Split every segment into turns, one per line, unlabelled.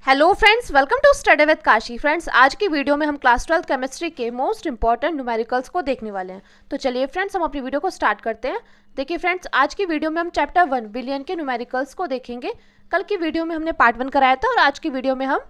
Hello friends, welcome to study with Kashi. Friends, आज की video में हम क्लास 12 केमिस्ट्री के मोस्ट इंपॉर्टेंट न्यूमेरिकल्स को देखने वाले हैं। तो चलिए फ्रेंड्स, हम अपनी वीडियो को स्टार्ट करते हैं। देखिए फ्रेंड्स, आज की वीडियो में हम चैप्टर 1 बिलियन के न्यूमेरिकल्स को देखेंगे। कल की वीडियो में हमने पार्ट 1 कराया था और आज की वीडियो में हम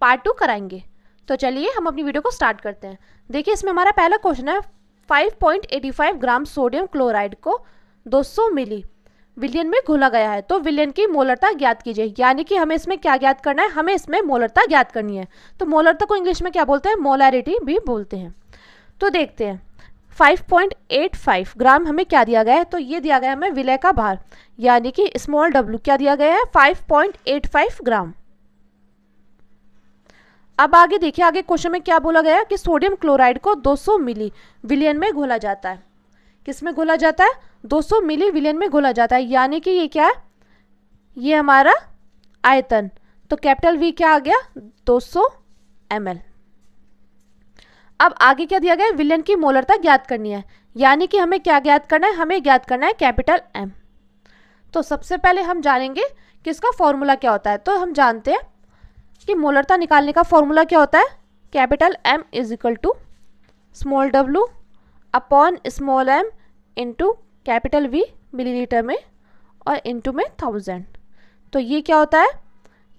पार्ट 2 कराएंगे। तो चलिए हम अपनी वीडियो को स्टार्ट करते हैं। देखिए, इसमें हमारा पहला क्वेश्चन है 5.85 ग्राम सोडियम क्लोराइड को 200 मिली विलियन में घोला गया है, तो विलियन की मोलरता ज्ञात कीजिए। यानी कि हमें इसमें क्या ज्ञात करना है, हमें इसमें मोलरता ज्ञात करनी है। तो मोलरता को इंग्लिश में क्या बोलते हैं, मोलैरिटी भी बोलते हैं। तो देखते हैं 5.85 ग्राम हमें क्या दिया गया है। तो ये दिया गया है हमें विलय का भार, यानी कि स्मॉल w क्या दिया गया है 5.85 ग्राम। अब आगे देखिए, आगे क्वेश्चन में क्या बोला गया है कि सोडियम क्लोराइड को 200 मिली विलियन में घोला जाता है। किस में घोला जाता है, 200 मिली विलियन में घोला जाता है। यानी कि ये क्या है, ये हमारा आयतन। तो कैपिटल वी क्या आ गया 200 ml। अब आगे क्या दिया गया है, विलियन की मोलरता ज्ञात करनी है। यानी कि हमें क्या ज्ञात करना है, हमें ज्ञात करना है कैपिटल M। तो सबसे पहले हम जानेंगे कि इसका फॉर्मूला क्या होता है। तो हम जानते हैं कि मोलरता निकालने का फॉर्मूला क्या होता है, capital M is equal to small w upon small m into capital V millilitre में और इंटू में 1000। तो ये क्या होता है,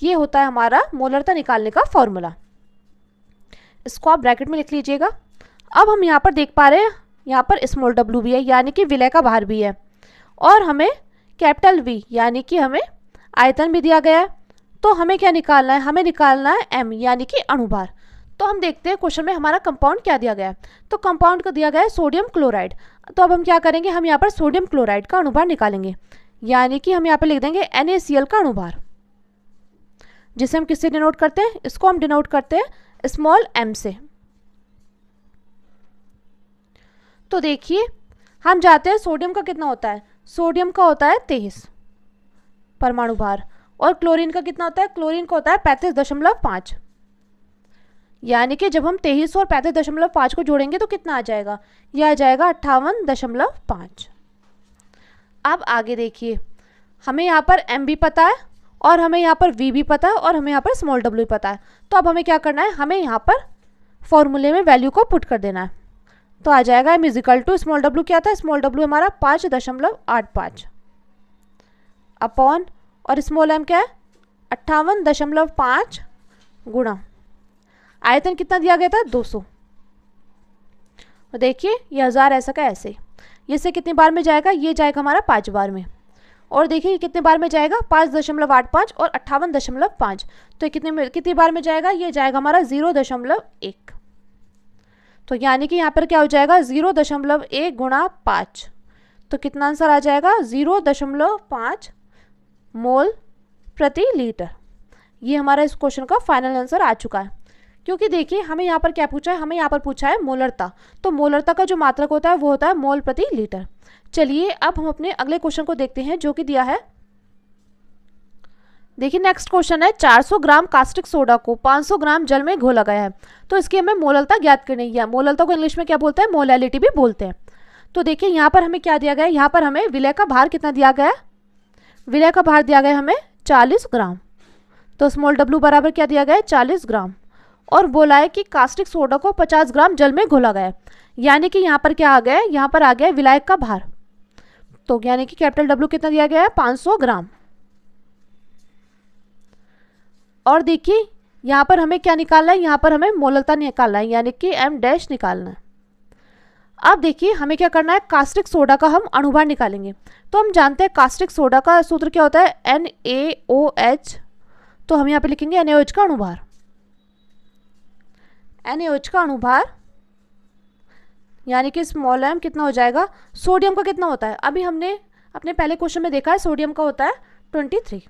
ये होता है हमारा मोलरता निकालने का फॉर्मूला। इसको आप ब्रैकेट में लिख लीजिएगा। अब हम यहाँ पर देख पा रहे हैं, यहाँ पर स्मॉल w भी है, यानी कि विलय का भार भी है, और हमें कैपिटल V यानी कि हमें आयतन भी दिया गया है। तो हमें क्या निकालना है, हमें निकालना है m यानी कि अणुभार। तो हम देखते हैं क्वेश्चन में हमारा कंपाउंड क्या दिया गया है। तो कंपाउंड को दिया गया है सोडियम क्लोराइड। तो अब हम क्या करेंगे, हम यहाँ पर सोडियम क्लोराइड का अणुभार निकालेंगे। यानी कि हम यहाँ पर लिख देंगे NaCl का अणुभार, जिसे हम किससे डिनोट करते हैं, इसको हम डिनोट करते हैं स्मॉल m से। तो देखिए, हम जाते हैं सोडियम का कितना होता है, सोडियम का होता है 23 परमाणु भार, और क्लोरीन का कितना होता है, क्लोरीन का होता है 35.5। यानी कि जब हम 23 और 35.5 को जोड़ेंगे तो कितना आ जाएगा, यह आ जाएगा 58.5। अब आगे देखिए, हमें यहाँ पर m भी पता है और हमें यहाँ पर v भी पता है और हमें यहाँ पर स्मॉल w भी पता है। तो अब हमें क्या करना है, हमें यहाँ पर फॉर्मूले में वैल्यू को पुट कर देना है। तो आ जाएगा m इजिकल टू स्मॉल w क्या था, स्मॉल w हमारा 5.85 अपॉन, और स्मॉल m क्या है 58.5 गुणा आयतन कितना दिया गया था 200। तो देखिए, ये 1000 ऐसा का ऐसे, ये से कितनी बार में जाएगा, ये जाएगा हमारा 5 बार में। और देखिए कितने बार में जाएगा 5.85 और 58.5। तो ये कितनी बार में जाएगा, ये जाएगा हमारा 0.1। तो यानी कि यहाँ पर क्या हो जाएगा 0.1 गुणा 5। तो कितना आंसर आ जाएगा 0.5 मोल प्रति लीटर। ये हमारा इस क्वेश्चन का फाइनल आंसर आ चुका है। क्योंकि देखिए, हमें यहाँ पर क्या पूछा है, हमें यहाँ पर पूछा है मोलरता। तो मोलरता का जो मात्रक होता है वो होता है मोल प्रति लीटर। चलिए अब हम अपने अगले क्वेश्चन को देखते हैं, जो कि दिया है। देखिए नेक्स्ट क्वेश्चन है 400 ग्राम कास्टिक सोडा को 500 ग्राम जल में घोला गया है। तो इसकी हमें मोलरता ज्ञात करनी है। मोलरता को इंग्लिश में क्या बोलते हैं, मोलैलिटी भी बोलते हैं। तो देखिए यहाँ पर हमें क्या दिया गया है, यहाँ पर हमें विलय का भार कितना दिया गया है, विलय का भार दिया गया है हमें 40 ग्राम। तो स्मॉल w बराबर क्या दिया गया है 40 ग्राम, और बोला है कि कास्टिक सोडा को 50 ग्राम जल में घोला गया है। यानी कि यहाँ पर क्या आ गया है, यहाँ पर आ गया है विलायक का भार। तो यानी कि कैपिटल W कितना दिया गया है 500 ग्राम। और देखिए यहाँ पर हमें क्या निकालना है, यहाँ पर हमें मोलरता निकालना है, यानी कि M डैश निकालना है। अब देखिए हमें क्या करना है, कास्टिक सोडा का हम अणुभार निकालेंगे। तो हम जानते हैं कास्टिक सोडा का सूत्र क्या होता है NaOH। तो हम यहाँ पे लिखेंगे NaOH का अणुभार, NaOH का अणुभार यानी कि स्मॉल m कितना हो जाएगा, सोडियम का कितना होता है, अभी हमने अपने पहले क्वेश्चन में देखा है, सोडियम का होता है 23,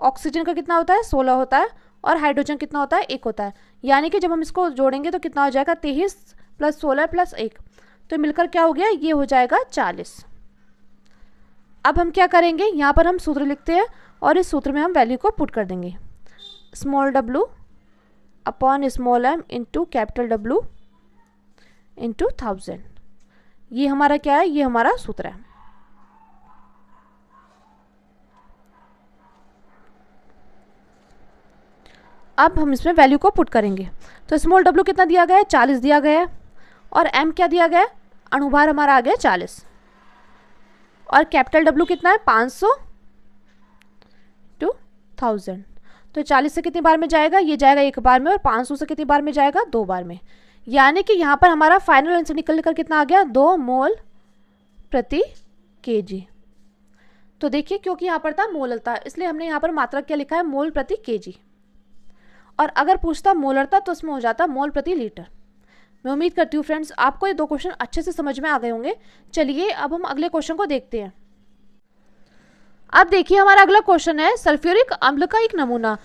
ऑक्सीजन का कितना होता है 16 होता है, और हाइड्रोजन कितना होता है 1 होता है। यानी कि जब हम इसको जोड़ेंगे तो कितना हो जाएगा 23 + 16 + 1, तो मिलकर क्या हो गया, ये हो जाएगा 40। अब हम क्या करेंगे, यहाँ पर हम सूत्र लिखते हैं और इस सूत्र में हम वैल्यू को पुट कर देंगे, small w upon small m into capital W into 1000। ये हमारा क्या है, ये हमारा सूत्र है। अब हम इसमें वैल्यू को पुट करेंगे। तो स्मॉल डब्ल्यू कितना दिया गया है, 40 दिया गया है, और एम क्या दिया गया है, अणुभार हमारा आ गया 40, और कैपिटल डब्ल्यू कितना है 500 टू 1000। तो 40 से कितनी बार में जाएगा, ये जाएगा एक बार में, और 500 से कितनी बार में जाएगा, 2 बार में। यानी कि यहाँ पर हमारा फाइनल आंसर निकल कर कितना आ गया, 2 मोल प्रति केजी। तो देखिए क्योंकि यहाँ पर था मोलरता, इसलिए हमने यहाँ पर मात्रा क्या लिखा है, मोल प्रति केजी। और अगर पूछता मोलरता तो उसमें हो जाता मोल प्रति लीटर। मैं उम्मीद करती हूँ फ्रेंड्स आपको ये 2 क्वेश्चन अच्छे से समझ में आ गए होंगे। चलिए अब हम अगले क्वेश्चन को देखते हैं। अब देखिए हमारा अगला क्वेश्चन है, सल्फ्यूरिक अम्ल का एक नमूना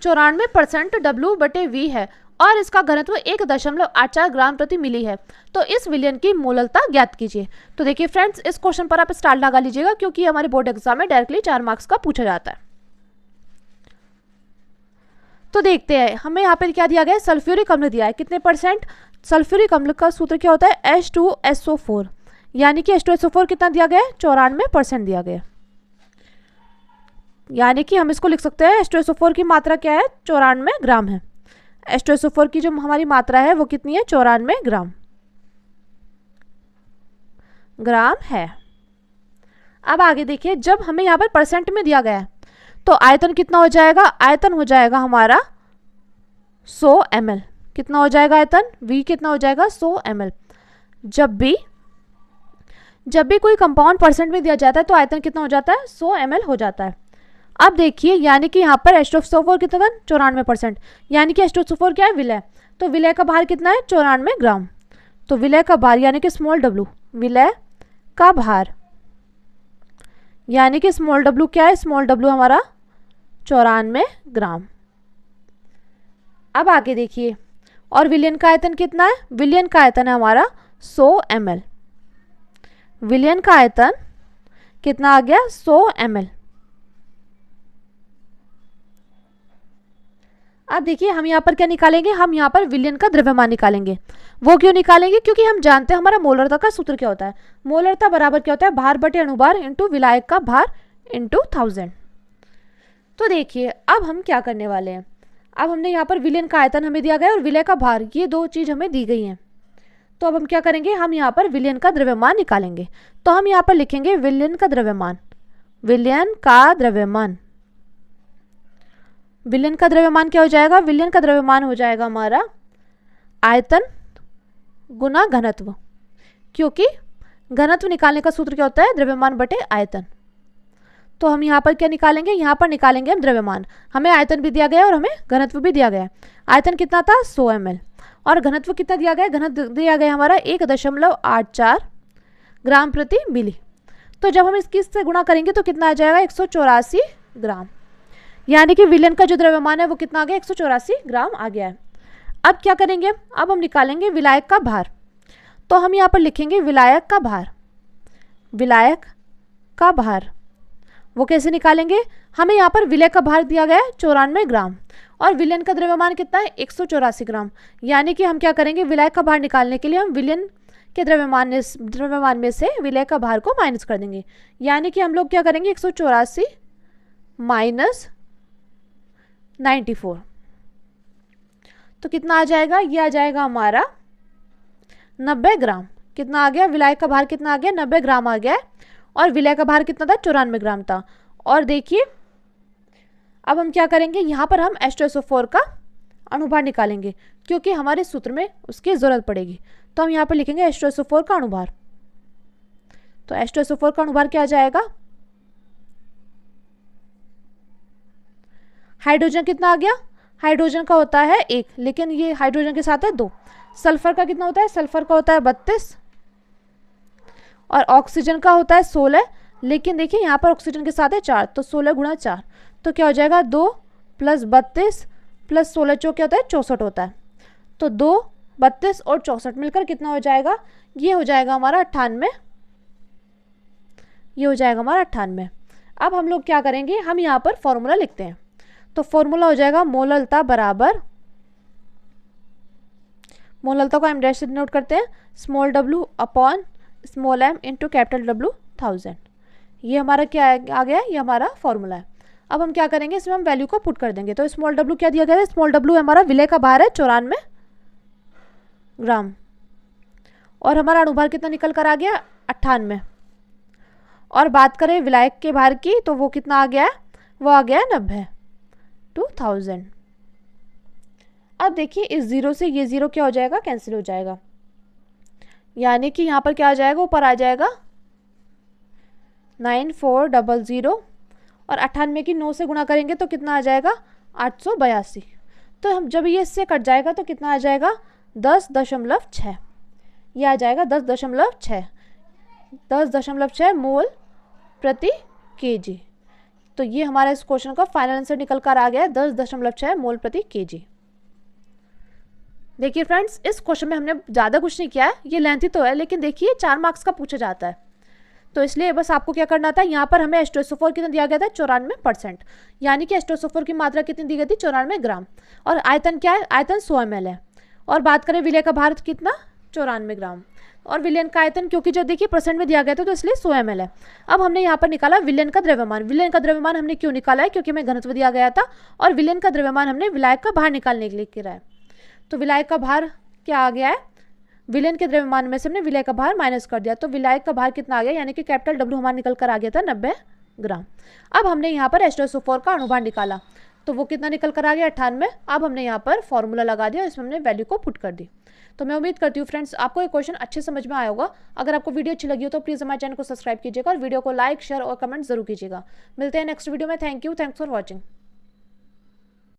94% W/V है और इसका घनत्व 1.84 ग्राम प्रति मिली है, तो इस विलयन की मोलरता ज्ञात कीजिए। तो देखिए फ्रेंड्स इस क्वेश्चन पर आप स्टार लगा लीजिएगा क्योंकि हमारे बोर्ड एग्जाम में डायरेक्टली 4 मार्क्स का पूछा जाता है। तो देखते हैं हमें यहाँ पर क्या दिया गया है, सल्फ्यूरिक अम्ल दिया है, कितने परसेंट। सल्फ्यूरिक अम्ल का सूत्र क्या होता है, H2SO4, यानी कि H2SO4 कितना दिया गया है, 94% दिया गया है। यानी कि हम इसको लिख सकते हैं H2SO4 की मात्रा क्या है, 94 ग्राम है। H2SO4 की जो हमारी मात्रा है वो कितनी है, 94 ग्राम है। अब आगे देखिए जब हमें यहाँ पर परसेंट में दिया गया है तो आयतन कितना हो जाएगा, आयतन हो जाएगा हमारा 100 ml। कितना हो जाएगा आयतन, V कितना हो जाएगा 100 ml। जब भी कोई कंपाउंड परसेंट में दिया जाता है तो आयतन कितना हो जाता है, 100 ml हो जाता है। अब देखिए यानी कि यहाँ पर H2SO4 कितना था, 94%, यानी कि H2SO4 क्या है, विलय। तो विलय का भार कितना है, 94 ग्राम। तो विलय का भार यानी कि स्मॉल w, विलय का भार यानी कि स्मॉल w क्या है, स्मॉल w हमारा 94 ग्राम। अब आगे देखिए और विलयन का आयतन कितना है, विलयन का आयतन है हमारा 100 ml। विलयन का आयतन कितना आ गया, 100 ml। अब देखिए हम यहाँ पर क्या निकालेंगे, हम यहाँ पर विलयन का द्रव्यमान निकालेंगे। वो क्यों निकालेंगे, क्योंकि हम जानते हैं हमारा मोलरता का सूत्र क्या होता है। मोलरता बराबर क्या होता है, भार बटे अणुभार इंटू विलायक का भार इंटू 1000। तो देखिए अब हम क्या करने वाले हैं, अब हमने यहाँ पर विलयन का आयतन हमें दिया गया और विलय का भार, ये 2 चीज़ हमें दी गई हैं। तो अब हम क्या करेंगे, हम यहाँ पर विलयन का द्रव्यमान निकालेंगे। तो हम यहाँ पर लिखेंगे विलयन का द्रव्यमान, विलयन का द्रव्यमान। विलयन का द्रव्यमान क्या हो जाएगा, विलयन का द्रव्यमान हो जाएगा हमारा आयतन गुना घनत्व, क्योंकि घनत्व निकालने का सूत्र क्या होता है, द्रव्यमान बटे आयतन। तो हम यहाँ पर क्या निकालेंगे, यहाँ पर निकालेंगे हम द्रव्यमान। हमें आयतन भी दिया गया और हमें घनत्व भी दिया गया। आयतन कितना था, 100 ml, और घनत्व कितना दिया गया, घनत्व दिया गया हमारा 1.84 ग्राम प्रति मिली। तो जब हम इससे गुणा करेंगे तो कितना आ जाएगा, 184 ग्राम। यानी कि विलयन का जो द्रव्यमान है वो कितना आ गया, 184 ग्राम आ गया है। अब क्या करेंगे, अब हम निकालेंगे विलायक का भार। तो हम यहाँ पर लिखेंगे विलायक का भार, विलायक का भार। वो कैसे निकालेंगे, हमें यहाँ पर विलय का भार दिया गया है 94 ग्राम और विलयन का द्रव्यमान कितना है, 184 ग्राम। यानी कि हम क्या करेंगे, विलायक का भार निकालने के लिए हम विलयन के द्रव्यमान में से विलय का भार को माइनस कर देंगे। यानी कि हम लोग क्या करेंगे, 184 माइनस 94, तो कितना आ जाएगा, ये आ जाएगा हमारा 90 ग्राम। कितना आ गया, विलायक का भार कितना आ गया, 90 ग्राम आ गया है, और विलय का भार कितना था, 94 ग्राम था। और देखिए अब हम क्या करेंगे, यहाँ पर हम H2SO4 का अणुभार निकालेंगे क्योंकि हमारे सूत्र में उसकी ज़रूरत पड़ेगी। तो हम यहाँ पर लिखेंगे H2SO4 का अणुभार। तो H2SO4 का अणुभार क्या आ जाएगा, हाइड्रोजन कितना आ गया, हाइड्रोजन का होता है 1, लेकिन ये हाइड्रोजन के साथ है 2। सल्फर का कितना होता है, सल्फर का होता है 32, और ऑक्सीजन का होता है 16, लेकिन देखिए यहाँ पर ऑक्सीजन के साथ है 4, तो 16 गुणा 4, तो क्या हो जाएगा, 2 + 32 + 16 जो क्या होता है, 64 होता है। तो 2, 32 और 64 मिलकर कितना हो जाएगा, ये हो जाएगा हमारा 98, ये हो जाएगा हमारा 98। अब हम लोग क्या करेंगे, हम यहाँ पर फॉर्मूला लिखते हैं। तो फॉर्मूला हो जाएगा मोलरता बराबर, मोलरता को हम डैश से नोट करते हैं, small w upon small m into capital W 1000। ये हमारा क्या आ गया, ये हमारा फॉर्मूला है। अब हम क्या करेंगे, इसमें हम वैल्यू को पुट कर देंगे। तो स्मॉल डब्ल्यू क्या दिया गया है, स्मॉल डब्ल्यू हमारा विलय का भार है 94 ग्राम, और हमारा अणुभार कितना निकल कर आ गया 98। और बात करें विलायक के भार की तो वो कितना आ गया है, वो आ गया है 90, 2000। अब देखिए इस जीरो से ये जीरो क्या हो जाएगा, कैंसिल हो जाएगा, यानी कि यहाँ पर क्या आ जाएगा, ऊपर आ जाएगा 9400, और 98 की 9 से गुणा करेंगे तो कितना आ जाएगा 882। तो हम जब ये इससे कट जाएगा तो कितना आ जाएगा 10.6, ये आ जाएगा 10.6 मोल प्रति केजी। तो ये हमारा इस क्वेश्चन का फाइनल आंसर निकल कर आ गया है 10.6 मोल प्रति केजी। देखिए फ्रेंड्स, इस क्वेश्चन में हमने ज़्यादा कुछ नहीं किया है, ये लेंथी तो है लेकिन देखिए 4 मार्क्स का पूछा जाता है, तो इसलिए बस आपको क्या करना था, यहाँ पर हमें H2SO4 कितना दिया गया था 94%, यानी कि H2SO4 की मात्रा कितनी दी गई थी 94 ग्राम, और आयतन क्या है, आयतन 100 ml है। और बात करें विलय का भार कितना 94 ग्राम, और विलयन का आयतन क्योंकि जो देखिए परसेंट में दिया गया था तो इसलिए 100 ml है। अब हमने यहाँ पर निकाला विलयन का द्रव्यमान। विलयन का द्रव्यमान हमने क्यों निकाला है, क्योंकि हमें घनत्व दिया गया था, और विलयन का द्रव्यमान हमने विलायक का भार निकालने के लिए किया है। तो विलायक का भार क्या आ गया है, विलयन के द्रव्यमान में से हमने विलय का भार माइनस कर दिया, तो विलायक का भार कितना आ गया, यानी कि कैपिटल डब्ल्यू हमारा निकल कर आ गया था 90 ग्राम। अब हमने यहाँ पर H2SO4 का अणुभार निकाला, तो वो कितना निकल कर आ गया 98। अब हमने यहाँ पर फॉर्मूला लगा दिया, इसमें हमने वैल्यू को पुट कर दी। तो मैं उम्मीद करती हूँ फ्रेंड्स आपको ये क्वेश्चन अच्छे समझ में आया होगा। अगर आपको वीडियो अच्छी लगी हो तो प्लीज़ हमारे चैनल को सब्सक्राइब कीजिएगा और वीडियो को लाइक शेयर और कमेंट जरूर कीजिएगा। मिलते हैं नेक्स्ट वीडियो में। Thank you, thanks for watching.